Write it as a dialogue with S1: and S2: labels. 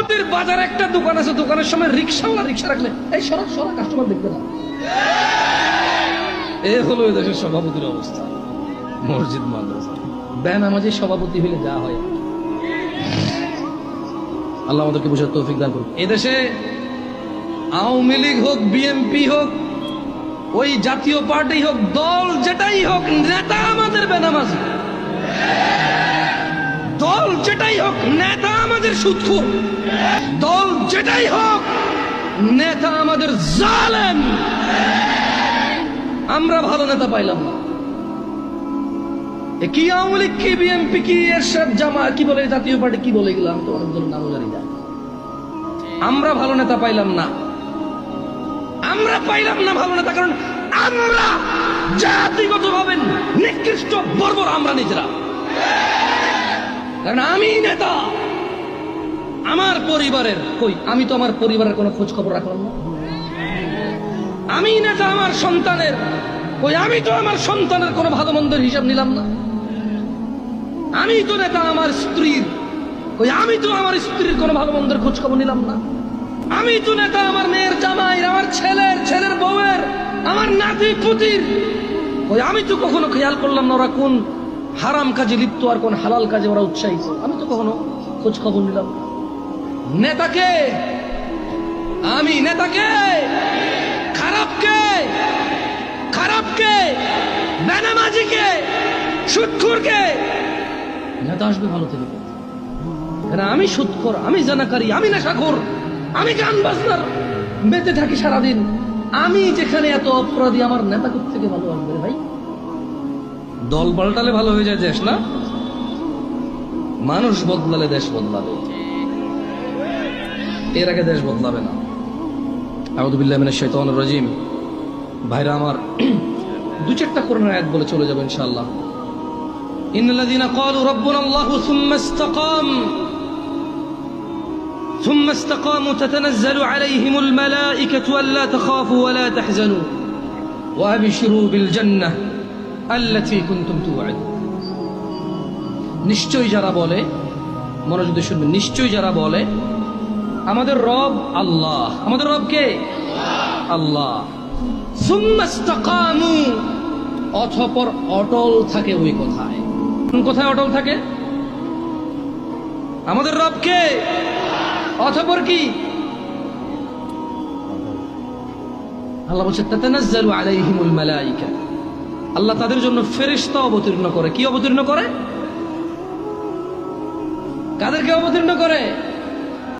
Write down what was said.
S1: আমাদের বাজারে একটা দোকান আছে, দোকানের সময় রিক্সাওয়ালা রিক্সা রাখলে এই সরা সরা কাস্টমার দেখবে না। এ হলো এই দেশের সভাপতির অবস্থা। মসজিদ মাদ্রাসা বেনামাজি সভাপতি হইলে যা হয়, আল্লাহ আমাদেরকে বুঝার তৌফিক দান করুন। এদেশে আওয়ামী লীগ হোক, বিএনপি হোক, ওই জাতীয় পার্টি হোক, দল যেটাই হোক, নেতা আমাদের বেনামাজি। দল যেটাই হোক, নেতা আমাদের সুদখোর। দল যেটাই হোক, নেতা আমাদের জালেম। আমরা ভালো নেতা পাইলাম না। কি আওয়ামী লীগ, কি বিএনপি, কি এরশাদ, জামায়াত, কি বলে জাতীয় পার্টি, কি বলে গেলাম তো অনেক নাম জানি না। আমরা ভালো নেতা পাইলাম না। আমরা পাইলাম না ভালো নেতা, কারণ আমরা জাতিগতভাবে নিকৃষ্ট বর্বর আমরা নিজেরা। কারণ আমি নেতা, আমার পরিবারের কই, আমি তো আমার পরিবারের কোনো খোঁজ খবর রাখলাম না। আমি নেতা আমার সন্তানের কই, আমি তো আমার সন্তানের কোনো ভালো মন্দের হিসাব নিলাম না। আমি তো নেতা আমার স্ত্রীর কই, আমি তো আমার স্ত্রীর কোনো ভালো মন্দের খোঁজ খবর নিলাম না। আমি তো নেতা আমার মেয়ের জামাই, আমার ছেলের বউয়ের, আমার নাতি পুতির কই, আমি তো কখনো খেয়াল করলাম না ওরা কোন হারাম কাজে লিপ্ত আর কোন হালাল কাজে ওরা উৎসাহিত। আমি তো কখনো খোঁজ খবর নিলাম না। নেতাকে আমি, নেতাকে খারাপকে, খারাপকে, বেনামাজিকে, সুদখোরকে নেতা আসবে ভালো থেকে। আমি সুদখোর, আমি জানাকারী, আমি নেশাখোর, আমি গান বাজনার মেতে থাকি সারাদিন। আমি যেখানে এত অপরাধী, আমার নেতা থেকে ভালো আসবে ভাই? দল পাল্টালে ভালো হয়ে যায় দেশ না? মানুষ বদলালে দেশ বদলাবে, এর আগে দেশ বদলাবে না। আউযু বিল্লাহি মিনাশ শাইতানির রাজিম। ভাইরা আমার, দু চারটা কোরআনের আয়াত বলে চলে যাবে ইনশাআল্লাহ। ইন্নাল্লাযীনা ক্বালু রাব্বুনাল্লাহু ثم استقاموا تتنزل عليهم الملائكة ألا تخافوا ولا تحزنوا وأبشروا بالجنة التي كنتم توعدون। নিশ্চয়ই যারা বলে, মনোযোগ দিয়ে শুনবেন, নিশ্চয়ই যারা বলে আমাদের রব আল্লাহ, আমাদের রব কে? আল্লাহ। সুম্মা ইসতাকামু, অতঃপর অটল থাকে ওই কথায়। কোথায় অটল থাকে? আমাদের রব কে? অতঃপর কি? আল্লাহ বলছে তাতানাজ্জালু আলাইহিমুল মালায়েকা, আল্লাহ তাদের জন্য ফেরেশতা অবতীর্ণ করে। কি অবতীর্ণ করে? কাদেরকে অবতীর্ণ করে?